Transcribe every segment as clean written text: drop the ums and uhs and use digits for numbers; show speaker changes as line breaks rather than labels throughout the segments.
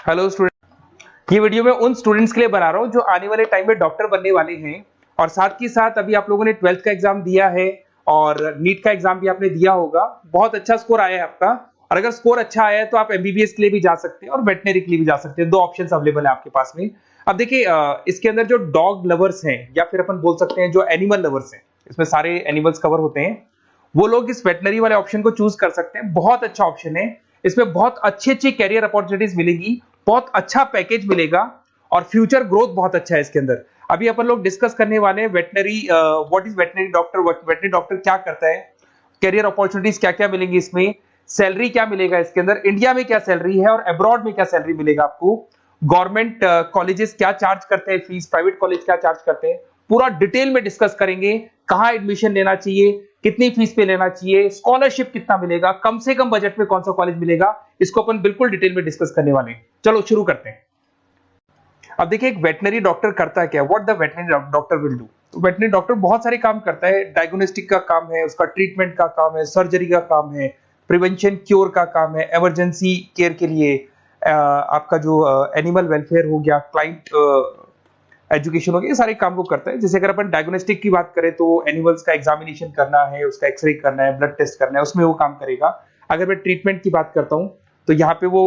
Hello student, ये video मैं उन स्टूडेंट्स के लिए बना रहा हूँ जो आने वाले टाइम में डॉक्टर बनने वाले हैं और साथ ही साथ अभी आप लोगों ने 12th का एग्जाम दिया है और नीट का एग्जाम भी आपने दिया होगा। बहुत अच्छा स्कोर आया है आपका और अगर स्कोर अच्छा आया है तो आप एमबीबीएस के लिए भी जा सकते हैं और वेटनरी के लिए भी जा सकते हैं। दो ऑप्शंस अवेलेबल है आपके पास में। अब देखिए, इसके अंदर जो डॉग लवर्स हैं या फिर अपन बोल सकते हैं जो एनिमल लवर्स हैं, इसमें सारे एनिमल्स कवर होते हैं, वो लोग इस वेटनरी वाले ऑप्शन को चूज कर सकते हैं। बहुत अच्छा ऑप्शन है, इसमें बहुत अच्छी अच्छी कैरियर अपॉर्चुनिटीज मिलेगी, बहुत अच्छा पैकेज मिलेगा और फ्यूचर ग्रोथ बहुत अच्छा है इसके अंदर। अभी अपन लोग डिस्कस करने वाले हैं veterinary, what is veterinary doctor, veterinary doctor क्या करता है, कैरियर अपॉर्चुनिटीज क्या क्या मिलेंगी इसमें, सैलरी क्या मिलेगा इसके अंदर, इंडिया में क्या सैलरी है और अब्रॉड में क्या सैलरी मिलेगा आपको, गवर्नमेंट कॉलेजेस क्या चार्ज करते हैं फीस, प्राइवेट कॉलेज क्या चार्ज करते हैं, पूरा डिटेल में डिस्कस करेंगे। कहां एडमिशन लेना चाहिए, कितनी फीस पे लेना चाहिए, स्कॉलरशिप कितना मिलेगा, कम से कम बजट में कौन सा कॉलेज मिलेगा, इसको अपन बिल्कुल डिटेल में डिस्कस करने वाले हैं। चलो शुरू करते हैं। अब देखिए, एक वेटनरी डॉक्टर करता क्या, what the veterinary doctor will do. तो वेटनरी डॉक्टर बहुत सारे काम करता है। डायग्नोस्टिक का काम है, उसका ट्रीटमेंट का काम है, सर्जरी का काम है, प्रिवेंशन क्योर का काम है, इमरजेंसी केयर के लिए आपका जो एनिमल वेलफेयर हो गया, क्लाइंट एजुकेशन हो गया, ये सारे काम को करता है। जैसे अगर अपन डायग्नोस्टिक की बात करें तो एनिमल्स का एग्जामिनेशन करना है, उसका एक्सरे करना है, ब्लड टेस्ट करना है, उसमें वो काम करेगा। अगर मैं ट्रीटमेंट की बात करता हूँ तो यहाँ पे वो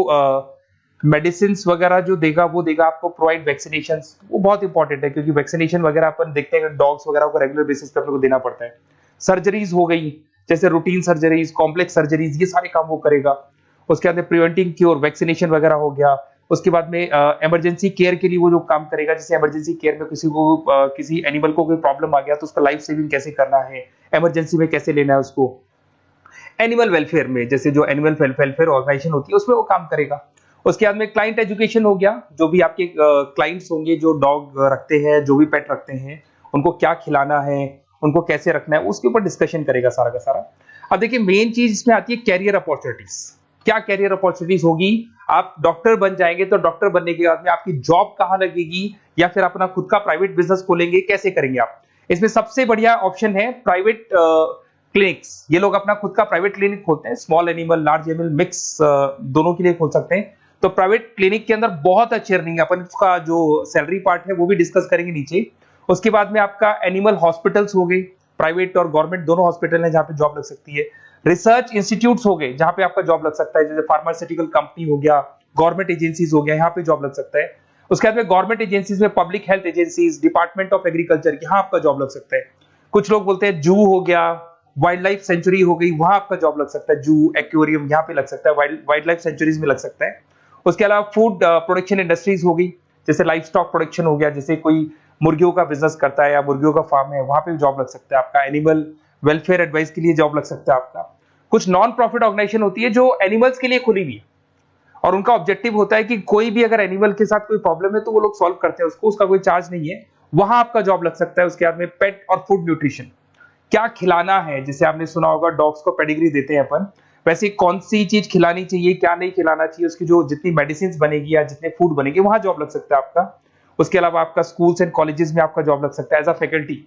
मेडिसिन वगैरह जो देगा वो देगा आपको, प्रोवाइड वैक्सीनेशन, वो बहुत इंपॉर्टेंट है क्योंकि वैक्सीनेशन वगैरह अपन देखते हैं डॉग्स वगैरह को रेगुलर बेसिस पे अपने को देना पड़ता है। सर्जरीज हो गई, जैसे रूटीन सर्जरीज, कॉम्प्लेक्स सर्जरीज, ये सारे काम वो करेगा। उसके बाद प्रिवेंटिंग क्योर, वैक्सीनेशन वगैरह हो गया। उसके बाद में इमरजेंसी केयर के लिए वो जो काम करेगा, जैसे इमरजेंसी केयर में किसी को किसी एनिमल को कोई प्रॉब्लम आ गया तो उसका लाइफ सेविंग कैसे करना है, इमरजेंसी में कैसे लेना है उसको। एनिमल वेलफेयर में, जैसे जो एनिमल वेलफेयर ऑर्गेनाइजेशन होती है उसमें वो काम करेगा। उसके बाद में क्लाइंट एजुकेशन हो गया, जो भी आपके क्लाइंट्स होंगे जो डॉग रखते हैं, जो भी पेट रखते हैं, उनको क्या खिलाना है, उनको कैसे रखना है, उसके ऊपर डिस्कशन करेगा सारा का सारा। अब देखिए, मेन चीज इसमें आती है कैरियर अपॉर्चुनिटीज। क्या कैरियर अपॉर्चुनिटीज होगी, आप डॉक्टर बन जाएंगे तो डॉक्टर बनने के बाद में आपकी जॉब कहां लगेगी या फिर अपना खुद का प्राइवेट बिजनेस खोलेंगे, कैसे करेंगे आप। इसमें सबसे बढ़िया ऑप्शन है प्राइवेट क्लिनिक्स। ये लोग अपना खुद का प्राइवेट क्लिनिक खोलते हैं, small animal, large animal, mix दोनों के लिए खोल सकते हैं। तो प्राइवेट क्लिनिक के अंदर बहुत अच्छी अर्निंग है। अपन उसका जो सैलरी पार्ट है वो भी डिस्कस करेंगे नीचे। उसके बाद में आपका एनिमल हॉस्पिटल्स हो गए, प्राइवेट और गवर्नमेंट दोनों हॉस्पिटल हैं जहां पे जॉब लग सकती है। रिसर्च इंस्टीट्यूट्स हो गए जहां पे आपका जॉब लग सकता है, जैसे फार्मास्यूटिकल कंपनी हो गया, गवर्नमेंट एजेंसीज हो गया, यहाँ पे जॉब लग सकता है। उसके बाद में गवर्नमेंट एजेंसीज में public health agencies, department of agriculture, यहाँ आपका जॉब लग सकता है। कुछ लोग बोलते हैं जू हो गया, वाइल्ड लाइफ सेंचुरी हो गई, वहां आपका जॉब लग सकता है। जू, एक्वेरियम, यहाँ पे लग सकता है, वाइल्ड लाइफ सेंचुरीज में लग सकता है। उसके अलावा फूड प्रोडक्शन इंडस्ट्रीज हो गई, जैसे लाइफ स्टॉक प्रोडक्शन हो गया, जैसे कोई मुर्गियों का बिजनेस करता है या मुर्गियों का फार्म है, वहां पे भी जॉब लग सकता है आपका। एनिमल वेलफेयर एडवाइस के लिए जॉब लग सकता है आपका। कुछ नॉन प्रॉफिट ऑर्गेनाइजेशन होती है जो एनिमल्स के लिए खुली हुई है और उनका ऑब्जेक्टिव होता है कि कोई भी अगर एनिमल के साथ कोई प्रॉब्लम है तो वो लोग सॉल्व करते हैं उसको, उसका कोई चार्ज नहीं है, वहां आपका जॉब लग सकता है। उसके बाद में पेट और फूड न्यूट्रिशन, क्या खिलाना है, जैसे आपने सुना होगा डॉग्स को पेडिग्री देते हैं अपन, वैसे कौन सी चीज खिलानी चाहिए, क्या नहीं खिलाना चाहिए, उसकी जो जितनी मेडिसिन बनेगी या जितने फूड बनेंगे वहां जॉब लग सकता है आपका। उसके अलावा आपका स्कूल्स एंड कॉलेजेस में आपका जॉब लग सकता है एज अ फैकल्टी।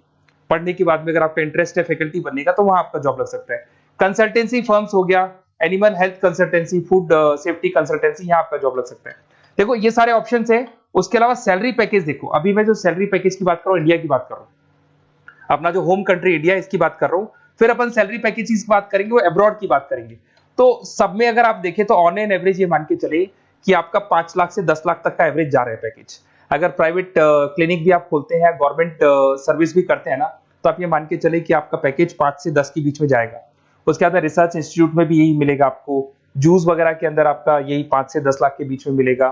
पढ़ने के बाद में अगर आपका इंटरेस्ट है फैकल्टी बनने का तो वहां आपका जॉब लग सकता है। कंसल्टेंसी फर्म्स हो गया, animal health consultancy, food safety consultancy, यहाँ आपका जॉब लग सकता है। देखो ये सारे ऑप्शन है। उसके अलावा सैलरी पैकेज देखो, अभी मैं जो सैलरी पैकेज की बात कर रहा हूँ, इंडिया की बात कर रहा हूँ, अपना जो होम कंट्री इंडिया इसकी बात कर रहा हूँ। फिर अपन सैलरी पैकेज की बात करेंगे, वो अब्रॉड की बात करेंगे। तो सब में अगर आप देखें तो ऑन एन एवरेज ये मान के चले कि आपका 5 लाख से 10 लाख तक का एवरेज जा रहा है पैकेज। अगर प्राइवेट क्लिनिक भी आप खोलते हैं, गवर्नमेंट सर्विस भी करते हैं ना, तो आप ये मान के चले कि आपका पैकेज 5 से 10 के बीच में जाएगा। उसके बाद रिसर्च इंस्टीट्यूट में भी यही मिलेगा आपको, जूस वगैरह के अंदर आपका यही 5 से 10 लाख के बीच में मिलेगा।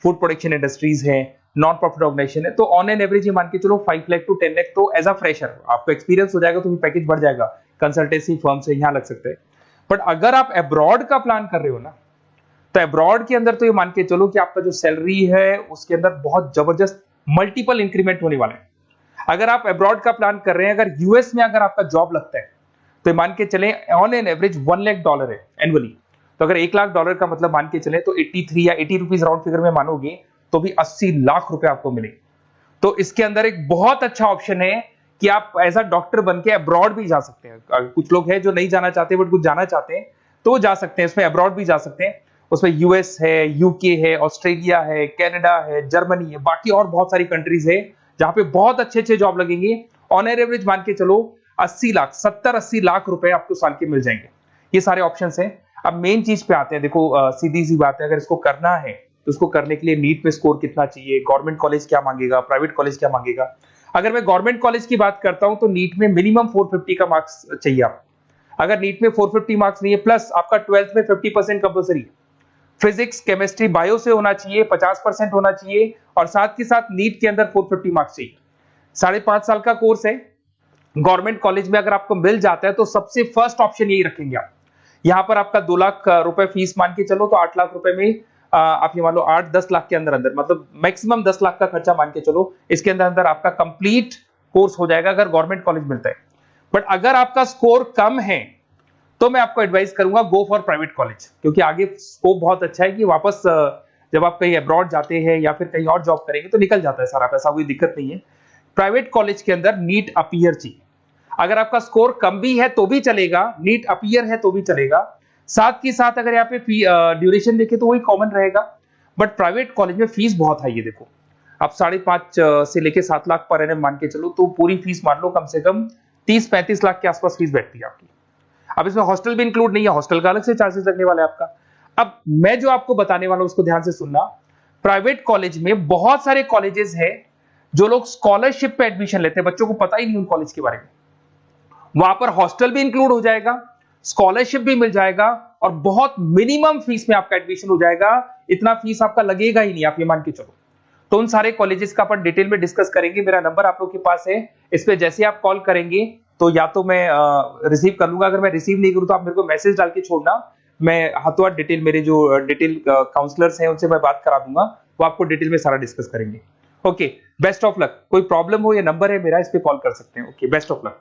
फूड प्रोडक्शन इंडस्ट्रीज है, नॉन प्रॉफिट ऑर्गेनाइजेशन है, तो ऑन एन एवरेज ये मान के चलो 5 लाख टू 10 लाख, तो एज अ फ्रेशर आपको एक्सपीरियंस हो जाएगा तो पैकेज बढ़ जाएगा। कंसल्टेंसी फर्म से यहाँ लग सकते हैं। बट अगर आप अब्रॉड का प्लान कर रहे हो ना, तो अब्रॉड के अंदर तो ये मान के चलो कि आपका जो सैलरी है उसके अंदर बहुत जबरदस्त मल्टीपल इंक्रीमेंट होने वाले हैं। अगर आप अब्रॉड का प्लान कर रहे हैं, अगर यूएस में अगर आपका जॉब लगता है तो मान के चले ऑन एन एवरेज $1 लाख है एनुअली। तो अगर $1 लाख का मतलब मान के चले तो 83 या 80 रुपीज राउंड फिगर में मानोगे तो भी 80 लाख रुपए आपको मिले। तो इसके अंदर एक बहुत अच्छा ऑप्शन है कि आप एज अ डॉक्टर बन के अब्रॉड भी जा सकते हैं। कुछ लोग हैं जो नहीं जाना चाहते बट कुछ जाना चाहते हैं तो जा सकते हैं, इसमें अब्रॉड भी जा सकते हैं। उसमें यूएस है, यूके है, ऑस्ट्रेलिया है, कनाडा है, जर्मनी है, बाकी और बहुत सारी कंट्रीज है जहां पे बहुत अच्छे अच्छे जॉब लगेंगे। ऑन एवरेज मान के चलो 80 लाख, 70-80 लाख रुपए आपको साल के मिल जाएंगे। ये सारे ऑप्शंस हैं। अब मेन चीज पे आते हैं। देखो सीधी सी बात है, अगर इसको करना है तो उसको करने के लिए नीट में स्कोर कितना चाहिए, गवर्नमेंट कॉलेज क्या मांगेगा, प्राइवेट कॉलेज क्या मांगेगा। अगर मैं गवर्नमेंट कॉलेज की बात करता हूं तो नीट में मिनिमम 450 का मार्क्स चाहिए आप। अगर नीट में 450 मार्क्स नहीं है, प्लस आपका 12th में 50% कंपल्सरी, फिजिक्स, केमिस्ट्री, बायो से होना चाहिए, 50% होना चाहिए, और साथ के साथ नीट के अंदर 450 मार्क्स चाहिए। 5.5 साल का कोर्स है। गवर्नमेंट कॉलेज में अगर आपको मिल जाता है तो सबसे फर्स्ट ऑप्शन यही रखेंगे आप। यहां पर आपका 2 लाख रुपए फीस मान के चलो तो 8 लाख रुपए में आप ये मान लो 8-10 लाख के अंदर अंदर, मतलब मैक्सिमम 10 लाख का खर्चा मान के चलो, इसके अंदर अंदर आपका कंप्लीट कोर्स हो जाएगा अगर गवर्नमेंट कॉलेज मिलता है। बट अगर आपका स्कोर कम है तो मैं आपको एडवाइस करूंगा गो फॉर प्राइवेट कॉलेज, क्योंकि आगे स्कोप बहुत अच्छा है कि वापस जब आप कहीं अब्रॉड जाते हैं या फिर कहीं और जॉब करेंगे तो निकल जाता है सारा पैसा, कोई दिक्कत नहीं है। प्राइवेट कॉलेज के अंदर नीट अपीयर चाहिए। अगर आपका स्कोर कम भी है तो भी चलेगा, नीट अपीयर है तो भी चलेगा। साथ के साथ अगर यहाँ पे ड्यूरेशन देखे तो वही कॉमन रहेगा। बट प्राइवेट कॉलेज में फीस बहुत हाई है। देखो आप 5.5 से लेके 7 लाख पर एनम मान के चलो तो पूरी फीस मान लो कम से कम 30-35 लाख के आसपास फीस बैठती है आपकी। अब इसमें हॉस्टल भी इंक्लूड नहीं है, हॉस्टल का अलग से चार्जेस लगने वाला है आपका। अब मैं जो आपको बताने वाला हूं उसको ध्यान से सुनना। प्राइवेट कॉलेज में बहुत सारे कॉलेजेस हैं जो लोग स्कॉलरशिप पे एडमिशन लेते हैं, बच्चों को पता ही नहीं उन कॉलेज के बारे में। वहां पर हॉस्टल भी इंक्लूड हो जाएगा, स्कॉलरशिप भी मिल जाएगा, और बहुत मिनिमम फीस में आपका एडमिशन हो जाएगा। इतना फीस आपका लगेगा ही नहीं, आप ये मान के चलो। तो उन सारे कॉलेजेस का अपन डिटेल में डिस्कस करेंगे। मेरा नंबर आप लोग के पास है, इस पे जैसे आप कॉल करेंगे तो या तो मैं रिसीव कर लूंगा, अगर मैं रिसीव नहीं करूं तो आप मेरे को मैसेज डाल के छोड़ना, मैं हाथों हाथ डिटेल, मेरे जो डिटेल काउंसलर्स हैं उनसे मैं बात करा दूंगा, वो आपको डिटेल में सारा डिस्कस करेंगे। Okay, best of luck. कोई प्रॉब्लम हो, ये नंबर है मेरा, इस पे कॉल कर सकते हैं। Okay, best of luck.